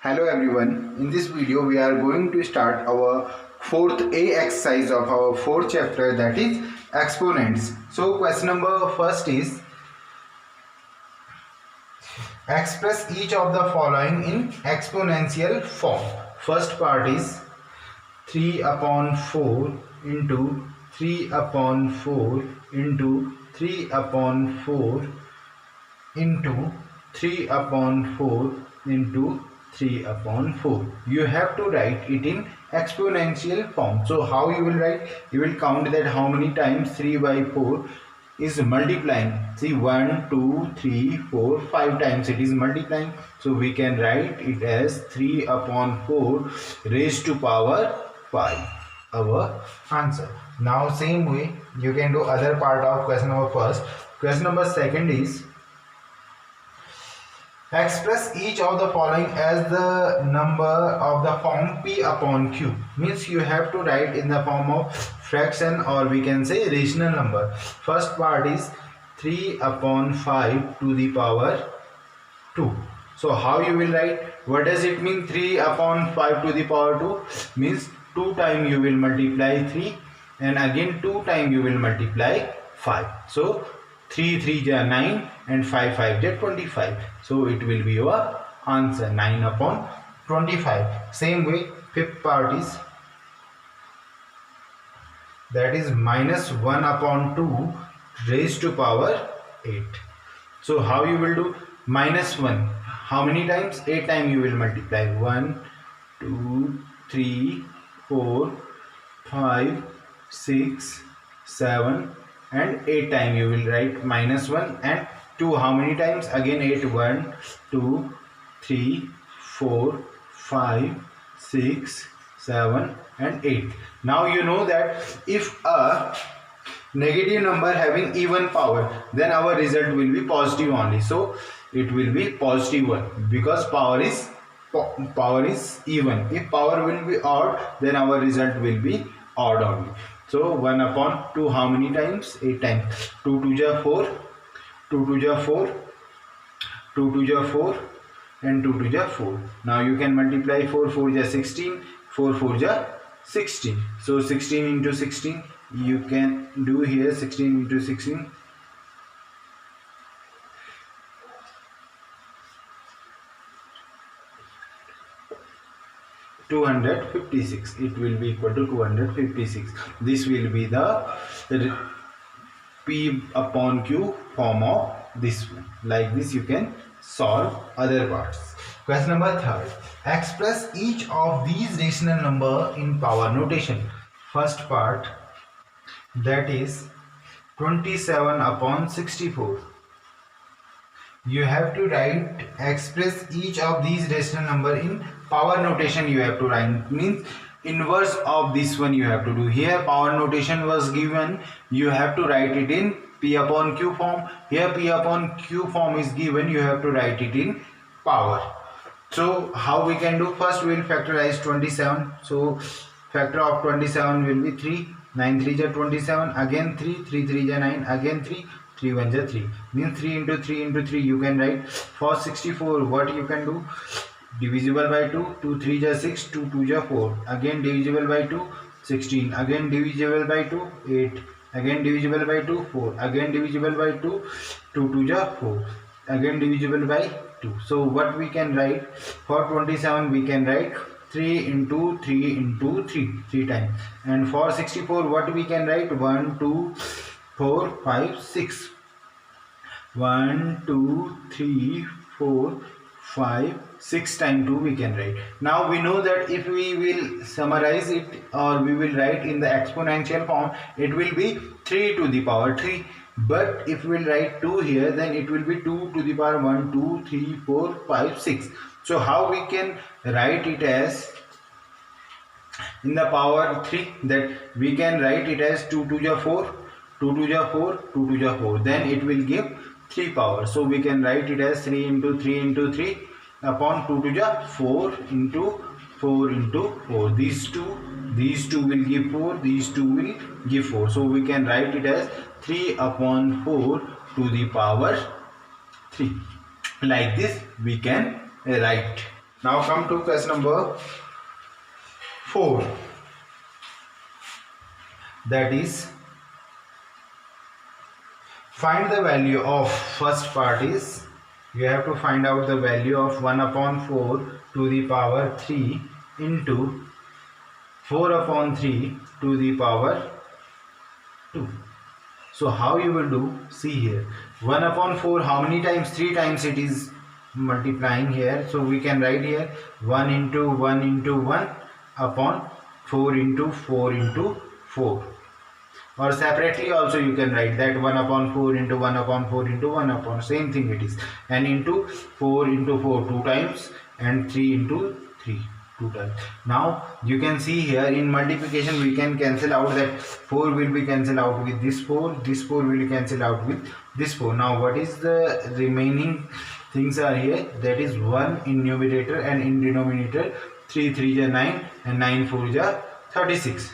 Hello everyone, in this video we are going to start our fourth A exercise of our fourth chapter, that is exponents. So question number first is express each of the following in exponential form. First part is 3 upon 4 into 3 upon 4 into 3 upon 4 into 3 upon 4 into 3 upon 4. You have to write it in exponential form. So how you will write? You will count that how many times 3 by 4 is multiplying. See, 1 2 3 4 5 times it is multiplying. So we can write it as 3 upon 4 raised to power 5, our answer. Now same way you can do other part of question number first. Question number second is express each of the following as the number of the form p upon q. Means you have to write in the form of fraction, or we can say rational number. First part is 3 upon 5 to the power 2. So how you will write? What does it mean 3 upon 5 to the power 2? Means 2 times you will multiply 3 and again 2 times you will multiply 5. So 3 3 ja 9 and 5 5 ja 25. So it will be your answer, 9 upon 25. Same way fifth part is, that is minus 1 upon 2 raised to power 8. So how you will do? Minus 1 how many times? 8 times you will multiply. 1 2 3 4 5 6 7 and 8 times you will write minus 1 and 2 how many times? Again 8. 1 2 3 4 5 6 7 and 8. Now you know that if a negative number having even power, then our result will be positive only. So it will be positive 1 because power is even. If power will be odd, then our result will be odd only. So 1 upon 2 how many times? 8 times. 2 2 ja 4, 2 2 ja 4, 2 2 ja 4 and 2 2 ja 4. Now you can multiply 4 4 ja 16, 4 4 ja 16. So 16 into 16 you can do here. 16 into 16, (256). It will be equal to 256. This will be the p upon q form of this one. Like this you can solve other parts. Question number third. Express each of these rational number in power notation. First part, that is 27 upon 64. You have to write express each of these rational number in power notation. You have to write, means inverse of this one you have to do. Here power notation was given, you have to write it in p upon q form. Here p upon q form is given, you have to write it in power. So how we can do? First we will factorize 27. So factor of 27 will be 3. 9 3 ja 27, again 3 3 3 ja 9, again 3 3 1 ja 3. Means 3 into 3 into 3 you can write. For 64 what you can do? Divisible by 2, 2 3 ja 6, 2 2 ja 4, again divisible by 2, 16, again divisible by 2, 8, again divisible by 2, 4, again divisible by 2, 2 2 ja 4, again divisible by 2. So what we can write? For 27 we can write 3 into 3 into 3 times. And for 64 what we can write? 1 2 4 5 6. 1 2 3 4 5 6 times 2 we can write. Now we know that if we will summarize it, or we will write in the exponential form, it will be 3 to the power 3. But if we will write 2 here, then it will be 2 to the power 1 2 3 4 5 6. So how we can write it as in the power 3? That we can write it as 2 2 ja 4, 2 2 ja 4, 2 2 ja 4. Then it will give 3 power. So we can write it as 3 into 3 into 3 upon 2 to ja 4 into 4 into 4. These two will give 4, these two will give 4. So we can write it as 3 upon 4 to the power 3. Like this we can write. Now come to question number 4. That is, find the value of, first part is you have to find out the value of 1 upon 4 to the power 3 into 4 upon 3 to the power 2. So how you will do? See here, 1 upon 4 how many times? 3 times it is multiplying here. So we can write here 1 into 1 into 1 upon 4 into 4 into 4. Or separately also you can write that 1 upon 4 into 1 upon 4 into 1 upon, same thing it is, and into 4 into 4 2 times and 3 into 3 2 times. Now you can see here in multiplication we can cancel out that 4 will be cancelled out with this 4 will be cancelled out with this 4. Now what is the remaining things are here? That is 1 in numerator and in denominator 3 3 is 9 and 9 4 is 36.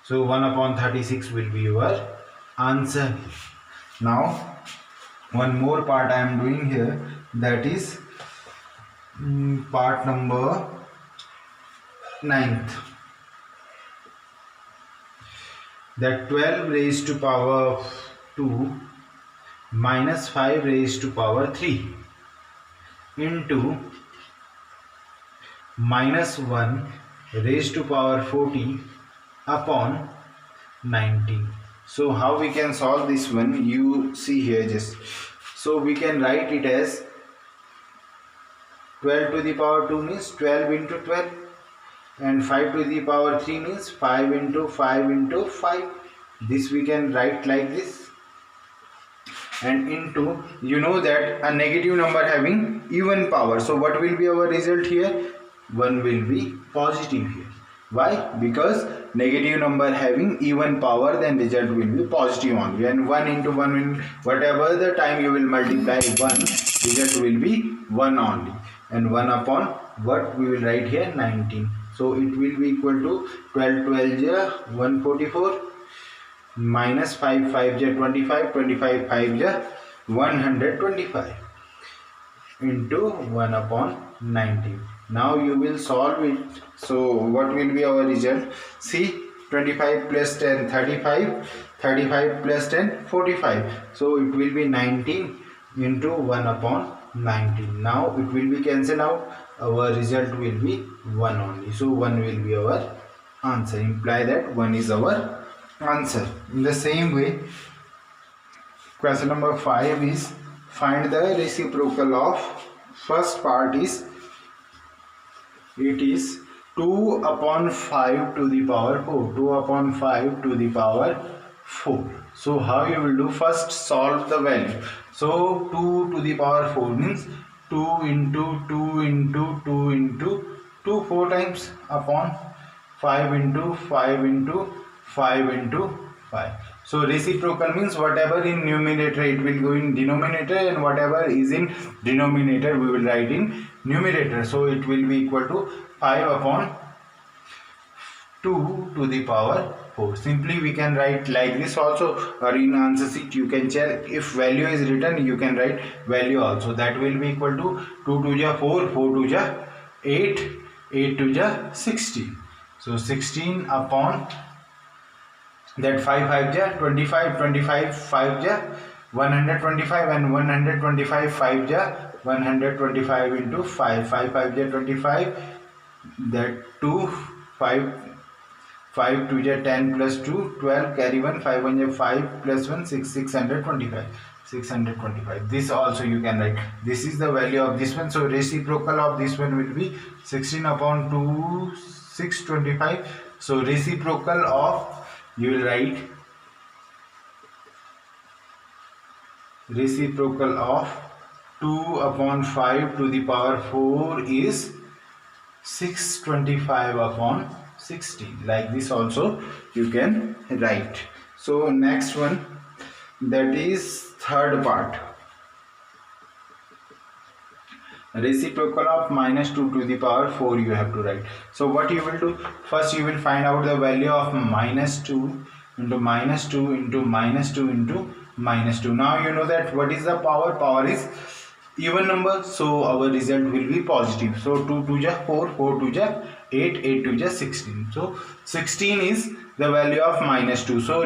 So 1 upon 36 will be your answer. Now one more part I am doing here, that is part number 9th. That 12 raised to power 2 minus 5 raised to power 3 into minus 1 raised to power 40 upon 19. So how we can solve this one? You see here just. So we can write it as 12 to the power 2 means 12 into 12, and 5 to the power 3 means 5 into 5 into 5. This we can write like this. And into, you know that a negative number having even power. So what will be our result here? 1 will be positive here. Why? Because negative number having even power, then result will be positive only. And 1 into 1 will, whatever the time you will multiply 1, result will be 1 only. And 1 upon what we will write here? 19. So it will be equal to 12 12 is 144 minus 5 5 is 25, 25 5 is 125 into 1 upon 19. Now you will solve it. So what will be our result? See, 25 plus 10 35, 35 plus 10 45. So it will be 19 into 1 upon 19. Now it will be cancelled out. Our result will be 1 only. So 1 will be our answer. Imply that 1 is our answer. In the same way, question number 5 is find the reciprocal of, first part is, it is 2 upon 5 to the power 4. 2 upon 5 to the power 4. So how you will do? First solve the value. So 2 to the power 4 means 2 into 2 into 2 into 2 4 times upon 5 into 5 into 5 into 5. So reciprocal means whatever in numerator it will go in denominator, and whatever is in denominator we will write in numerator. So it will be equal to 5 upon 2 to the power 4. Simply we can write like this also, or in answer sheet you can check. If value is written, you can write value also. That will be equal to 2 2 is 4, 4 2 is 8, 8 2 is 16. So 16 upon that 5 5 is 25, 25 5 is 125, and 125 5 is 125 into 5, 5 5 is 25, that 2 5 5 2 is 10 plus 2 12, carry 1, 5 1 is 5 plus 1 6, 625, 625. This also you can write. This is the value of this one. So reciprocal of this one will be 16 upon 2 625. So reciprocal of, you will write reciprocal of 2 upon 5 to the power 4 is 625 upon 16. Like this also you can write. So next one, that is third part, reciprocal of minus 2 to the power 4 you have to write. So what you will do? First you will find out the value of minus 2 into minus 2 into minus 2 into minus 2. Now you know that what is the power? Power is even number, so our result will be positive. So 2 2 ja 4, 4 2 ja 8, 8 2 ja 16. So 16 is the value of minus 2. So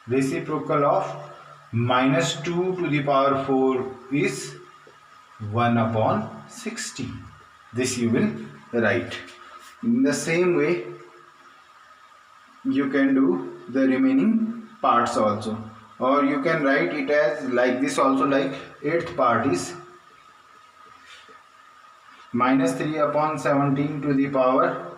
reciprocal of minus 2 to the power 4 is 1 upon 60. This you will write. In the same way you can do the remaining parts also, or you can write it as like this also, like 8th part is minus 3 upon 17 to the power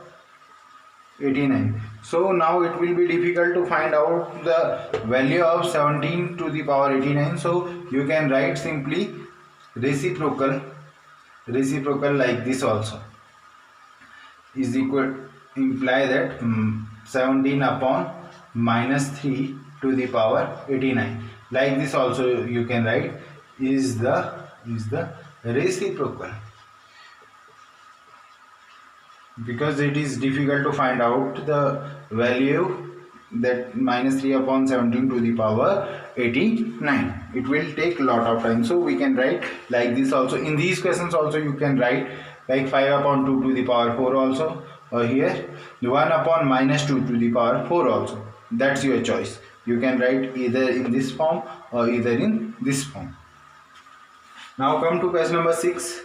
89. So now it will be difficult to find out the value of 17 to the power 89. So you can write simply reciprocal like this also is equal, imply that 17 upon minus 3 to the power 89, like this also you can write is the reciprocal, because it is difficult to find out the value that minus 3 upon 17 to the power 89. It will take a lot of time, so we can write like this also. In these questions also you can write like 5 upon 2 to the power 4 also, or here 1 upon minus 2 to the power 4 also. That's your choice. You can write either in this form or either in this form. Now come to question number 6.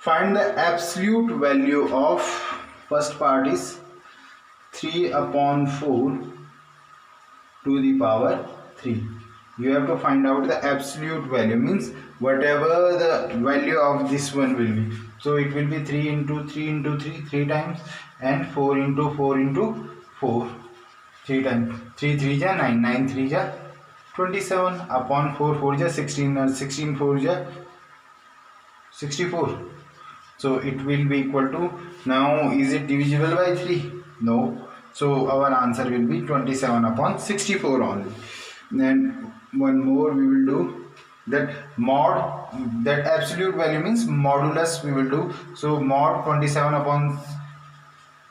Find the absolute value of, first part is 3 upon 4 to the power 3. You have to find out the absolute value, means whatever the value of this one will be. So it will be 3 into 3 into 3 3 times, and 4 into 4 into 4 3 times. 3 3 ja 9, 9 3 ja 27 upon 4 4 ja 16, 16 4 ja 64. So it will be equal to, now is it divisible by 3? No. So our answer will be 27 upon 64 only. And one more we will do, that mod, that absolute value means modulus we will do. So mod 27 upon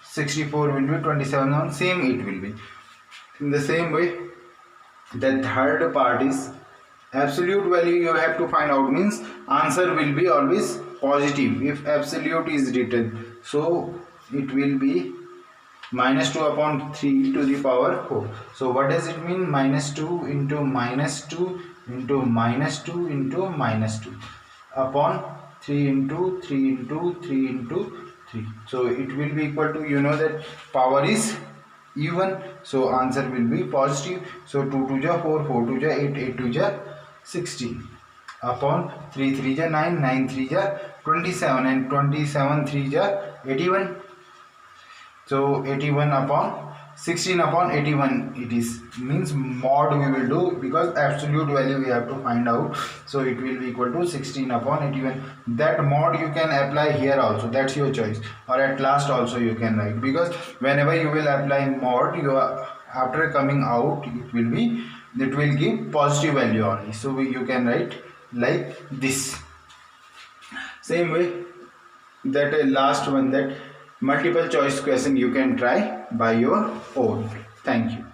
64 will be 27 on, same it will be. In the same way, the third part is absolute value you have to find out, means answer will be always positive if absolute is written. So it will be minus 2 upon 3 to the power 4. So what does it mean? Minus 2 into minus 2 into minus 2 into minus 2 upon 3 into 3 into 3 into 3. So it will be equal to, you know that power is even, so answer will be positive. So 2 2 ja 4, 4 2 ja 8, 8 2 ja 16 upon 3 3 ja 9, 9 3 ja 27, and 27 3 ja 81. So 81 upon 16 upon 81 it is, means mod we will do, because absolute value we have to find out. So it will be equal to 16 upon 81. That mod you can apply here also, that's your choice, or at last also you can write, because whenever you will apply mod, you are, after coming out it will give positive value only. So you can write like this. Same way, that last one, that multiple choice question you can try by your own. Thank you.